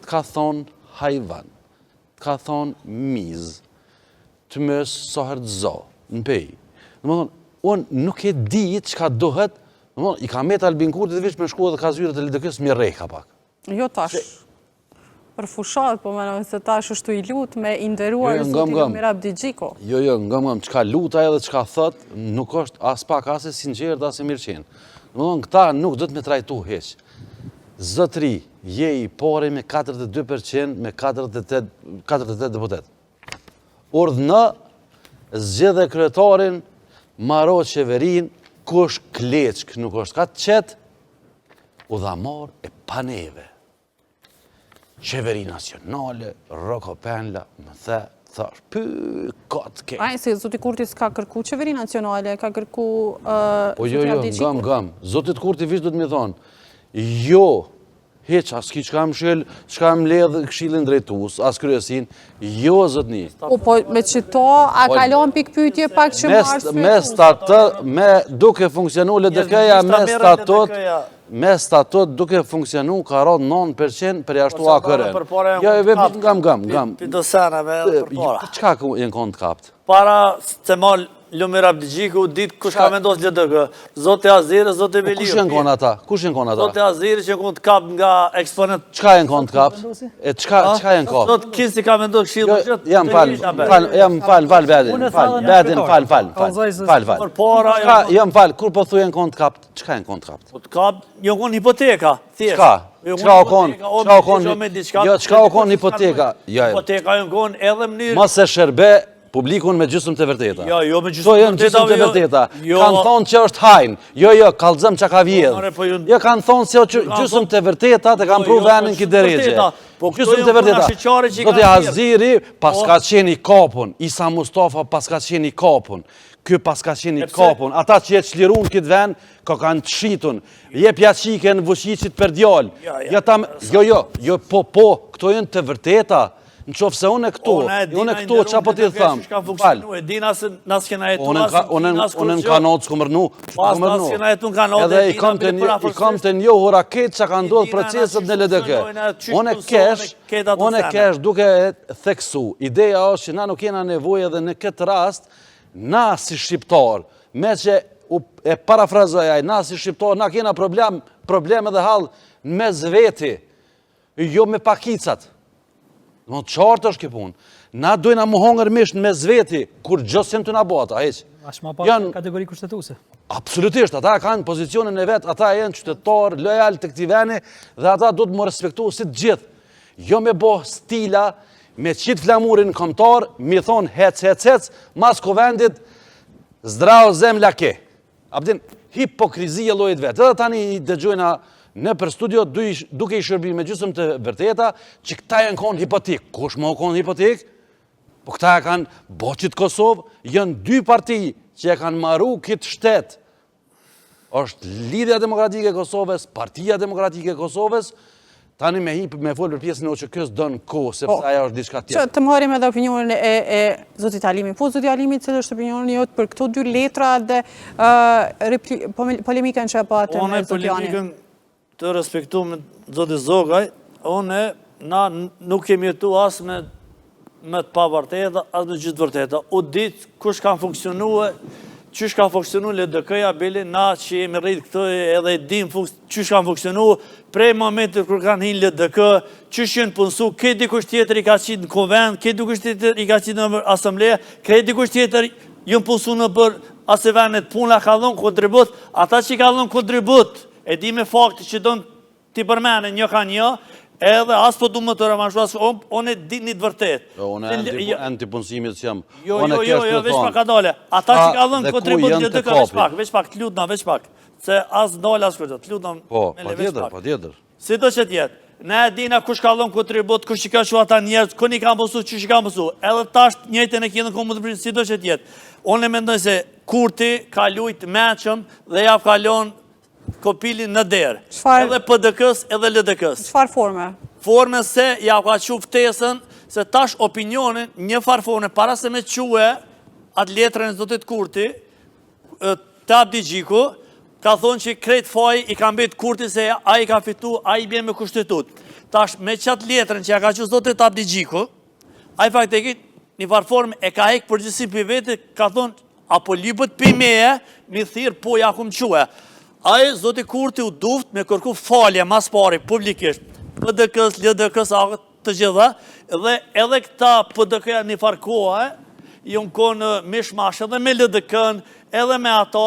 të ka thonë hajvan, të ka thonë miz, të mësë soher të zo, në pej. Në më thonë, unë nuk e di që ka dohet, në më thonë, i ka metë Albin Kurti dhe vishë me shku dhe ka zyrët e LDK-s mi rejka pak. Jo tash, për fushat, po menoj se tash është i lutë me inderuar zotin Lumir Abdigjiko. Jo, ngëm, që ka luta edhe që ka thët, nuk është as pak as e sinqert, as e mirëqen. Në më thonë, këta nuk do të me trajtu heq. Zotri, je i pore me 42%, me 48 deputet. Urdhë zgjedhe kryetarin, maro qeverin, kush kleçk nuk është ka të qetë, udhamor e paneve. Qeveri nacionale, Roko Penla, më the, thash, këtë ke. Ajë, se Zoti Kurti s'ka kërku qeveri nacionale, ka kërku Po jo, ngam. Zotit Kurti vishë do të mi thonë, jo, heq, as ki qka më ledhë këshillin drejtus, as kryesin, jo, zotni. Po, me qëto, a kalon pikpytje pak që marë me statut, me duke funksionu LDK-ja, me statut duke funksionu ka rod 9% për jashtu akëren. Jo, ngam. Pidoseneve edhe për para. Qka jenë konë të kapt? Para të malë Lumir Abdigjiku, ditë kush ka vendos LDK, Zotë Aziri, Zotë Beliu. Kush jenë konë ata? Zotë Aziri që konë të kap nga eksponent. Qka jenë konë të kapt? E qka jenë konë? Zotë Kisi ka vendos këshillë të gjithë. Jam falë, kur po thu jenë konë të kapt? Qka jenë konë të kapt? Po të kap, jo konë hipoteka, thjesht. Qka o konë hipoteka? Hipoteka jo konë edhe mënyrë. Mas e shërbe publikun me gjysmë të vërteta. Jo, me gjysmë të vërteta. Kanë thonë që është hajnë. Jo, kalëzëm që ka vjedhë. Jo, kanë thonë që gjysmë të vërteta të kanë pru venin këtë deregje. Gjysmë të vërteta. Zotë Aziri pas ka qeni kapun. Isa Mustafa pas ka qeni kapun. Ky pas ka qeni kapun. Ata që jetë shlirun këtë ven, ka kanë të shitun. Je pjaqike në vëshqicit për djallë. Jo, po, këto jenë të vërteta. Në qofë se unë e këto, qa po t'i thëmë? Falë. E di nësë kena jetu nësë. Unë në kanot s'ku mërnu. Pas nësë kena jetu në kanot. Edhe i kam të njohur raket që ka ndodhë proceset në LDK. Unë e kesh duke theksu. Ideja është që na nuk jena nevoj edhe në këtë rast, na si shqiptar, me që e parafrazojaj, na si shqiptar, na kena problem edhe halë me zveti, jo me pakicat. Në qartë është këpun. Na dojna mu hongër mishë me zveti, kur gjësën të nabota, heq. Ashtë ma pak kategori kushtetuse. Absolutisht, ata kanë pozicionin e vetë, ata jenë qytetar, lojal të këti veni, dhe ata do të më respektu si të gjithë. Jo me bo stila, me qitë flamurin komtar, mi thonë hec, mas kovendit, zdrao zem lake. Abdin, hipokrizia lojit vetë. Edhe tani i dëgjojna në për studio, duke i shërbi me gjysëm të vërteta, që këta janë konë hipotek. Kush më konë hipotek? Po këta e kanë Boqit Kosovë, janë 2 parti që e kanë maru këtë shtetë. Është Lidhja Demokratike e Kosovës, Partia Demokratike e Kosovës, tani me folë për pjesën e OÇK-s dënë kohë, sepse aja është diçka tjetër. Të marim edhe opinionin e Zotit Alimi. Po, Zotit Alimi, cilë është opinionin jotë për këto 2 letra dhe polemikën që e patë me Zotit Jani? Të respektu me Zotit Zogaj, na nuk kemi jetu asë me të pa vërteta, asë me gjithë vërteta. U ditë kush kanë funksionue, qysh kanë funksionu LDK-ja, bili, na që jemi rritë këtë edhe dim qysh kanë funksionu, prej momentit kër kanë hinë LDK, qysh jenë punësu, këtë dikush tjetër i ka qitë në konvent, këtë dikush tjetër i ka qitë në asambleja, këtë dikush tjetër jënë punësu në për asevenet puna ka dhonë kontribut, ata që ka dhonë kontribut, e di me fakti që donë t'i përmene një ka një, edhe asë po du më të revanshua, onë e di një të vërtet. Onë e antipunësimit që jam. Jo, veç pak ka dole. Ata që ka dhënë kontribut një dëka, veç pak, t'lutna, veç pak. Se asë dole, asë kërgjët, t'lutna me veç pak. Po, tjetër. Si do që t'jetë, ne e dina kush ka dhënë kontribut, kush që ka që ata njerës, këni ka mësu, që që ka mësu. Edhe tash njëjtën e kjenë në komë të prinë, si do që t'jetë. Onë e mendoj se Kurti ka lujt meqëm dhe ja kalon kopilin në derë, edhe PDK-s, edhe LDK-s. Qëfar forme? Forme se ja ka që ftesën, se tash opinionin një farë forme, para se me quë atë letrën e Zotit Kurti, të Abdigjiku, ka thonë që krejt faj i ka mbet Kurti se a i ka fitu, a i bjen me kushtetut. Tash, me qatë letrën që ja ka që zotit Abdi Gjiku, a i faktikit një farform e ka hek përgjësim për vete, ka thonë, apo libët për meje, mi thirë, po ja kum quë. A i zotit Kurti u duft me kërku falje mas pari publikisht, PDK-s, LDK-s, të gjitha, dhe edhe këta PDK-ja një farkoha, jënë konë mishmash edhe me LDK-n, edhe me ato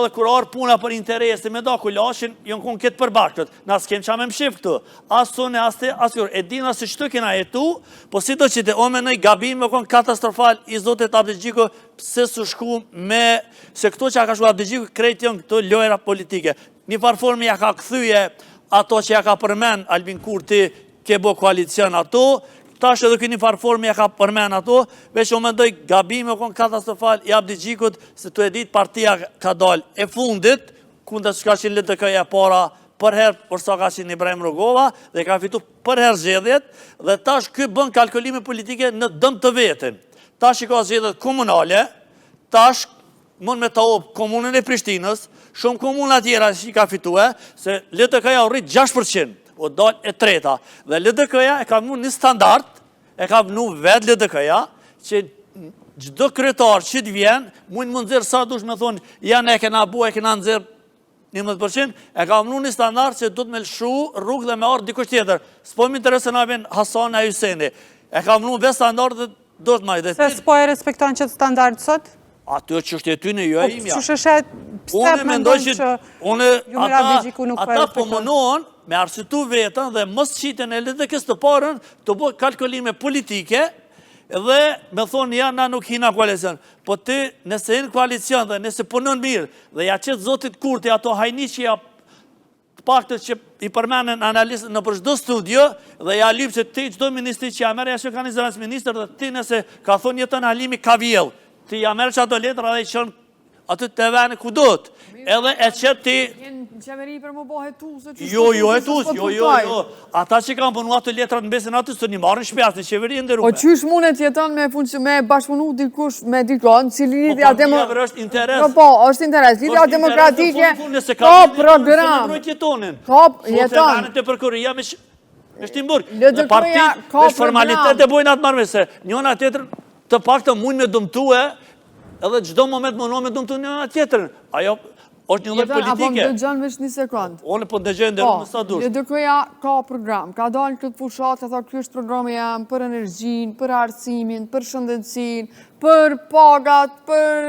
dhe kur arë puna për interesi me da kulashin, jënë konë këtë përbashkët. Na s'kem qa me mshif këtu. Asune, askur, e dina se qëtu kena jetu, po si do që të ome nëj gabim me konë katastrofal i zotit Abdi Gjiku, pse su shku me, se këto që ka shku Abdi Gjiku, krejt jënë këto lojra politike. Një farformi ja ka këthyje ato që ja ka përmen Albin Kurti, ke bo koalicion ato, tash edhe këni farformi ja ka përmen ato, veç o mendoj gabime o konë katastrofal i Abdi Gjikut, se të edit partia ka dal e fundit, kunda që ka qenë LDK-ja para përherë, përsa ka qenë Ibrahim Rugova, dhe ka fitu përherë zgjedhjet, dhe tash këj bën kalkulime politike në dëm të vetin. Tash i ka zgjedhjet komunale, tash mund me ta opë komunën e Prishtinës, shumë komunë atjera që i ka fitue, se LDK-ja u rritë 6%. O dalë e treta. Dhe LDK-ja e ka vënu një standart, e ka vënu vetë LDK-ja, që gjdo kryetar që të vjen, mund nëzirë sa dush me thonë, janë e kena bu, e kena nëzirë 11%, e ka vënu një standart që du të me lëshu rrugë dhe me orë dikush tjetër. S'po më interesë në avjen Hasan e Juseni. E ka vënu vetë standart dhe do të majtë. Se s'po e respektojnë që të standart sot? Aty që është e ty në jo e imja. Që shëshet, pse me ndonë që Jumir Abdi Gjiku nuk po e ata po respektojnë? mënohen me arsitu vetën dhe mos qitën e LDK-s të parën të bo kalkulime politike dhe me thonë ja na nuk hina koalicion. Po ti nëse hinë koalicion dhe nëse punën mirë dhe ja qëtë zotit Kurti ato hajni që ja paktët që i përmenen analistët në për çdo studio dhe ja lypë që ti çdo ministri që ja merë ja që ka një zëvens minister dhe ti nëse ka thonë jetën Halimi ka vjellë. Ti ja merë që ato letra dhe i qënë aty të vene ku do të. Edhe e qëtë ti... Jenë qeveri për më bo hetus. Jo, hetus. Ata që kanë punu ato letrat në besin aty, së një marrën shpjas në qeveri në Po qysh mundet jeton me bashkëpunu dikush me dikon, si lidhja demokratike... është interes. Po, është interes. Lidhja demokratike ka program. Ka jeton. Të përkuria me Shtimburg. LDK-ja ka me program. formalitet e bojnë atë marrë se njona tjetër të pak të mund me dëmtue edhe gjdo moment më me dëmtu njona tjetër. Ajo është një lloj politike. Apo më dëgjon veç një sekund. Unë po dëgjoj ndërru më sa dush. LDK-ja ka program, ka dalë këtë fushat, ka thonë ky është programi jam për energjinë, për arsimin, për shëndetësinë, për pagat, për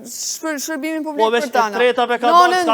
shërbimin publik Po për veç tana. e tretave ka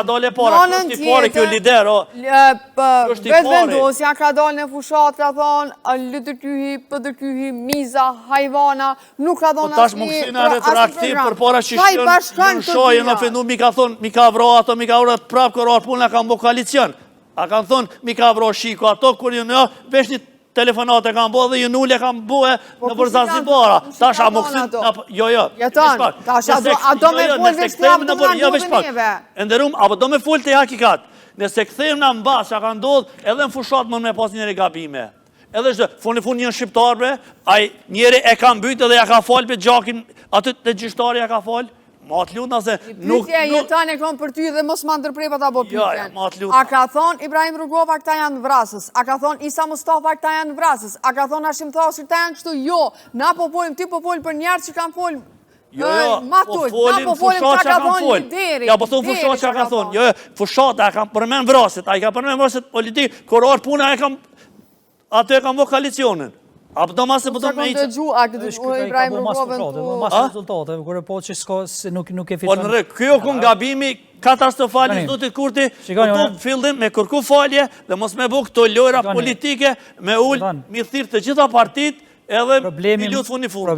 dalë e para, kështë i pare kjo lider, o. Vetë vendosja ka dalë në fushat, ka thonë LDK-hi, PDK-hi, miza, hajvana, nuk ka thonë tash më këshina retroaktiv për para që shkën shojë në fendu mi ka thonë, mi ka vro ato, mi ka vro atë prapë kërë puna ka mbo koalicion. A kanë thonë, mi ka vro shiko ato, kur ju në vesh një telefonate kanë bo dhe ju nullje kanë bo e në përzazi bara. Tash a më këshin, jo. Jeton, tash a do me full veç të jam të nga ndodhë njeve. Enderum, apo do me full të hakikat. Nëse këthejmë në mbas që ka ndodhë, edhe në fushat më me pas njëri gabime. Edhe shtë, fund një shqiptarve, njëri e ka mbyt edhe ja ka falë për gjakin, aty të gjishtari ja ka falë. Ma të lutë nëse... Pytje jetan e kom për ty dhe mos ma ndërprejpa ta bo pytjen. A ka thonë Ibrahim Rugova këta janë vrasës, a ka thonë Isa Mustafa këta janë vrasës, a ka thonë Hashim Thaçi këta janë qëtu, jo, na po folim, ti po folim për njerë që kanë folim. Po folim fushat që ka thonë. Ja, po thonë fushat që ka thonë. Jo, fushat e kam përmen vrasit, a i ka përmen vrasit politikë, kur orë puna e kam... Ato e kam vo koalicionin. A përdo masë e përdo me iqë? A këtë dëgju Ibrahim Rugovën të... Masë rezultate, kërë po që nuk e fiton... Po në rë, kjo kun gabimi katastrofali zotit Kurti, po të fillin me kërku falje dhe mos me bu këto lojra politike me ullë, mi thirë të gjitha partit edhe mi lutë fundi fundi.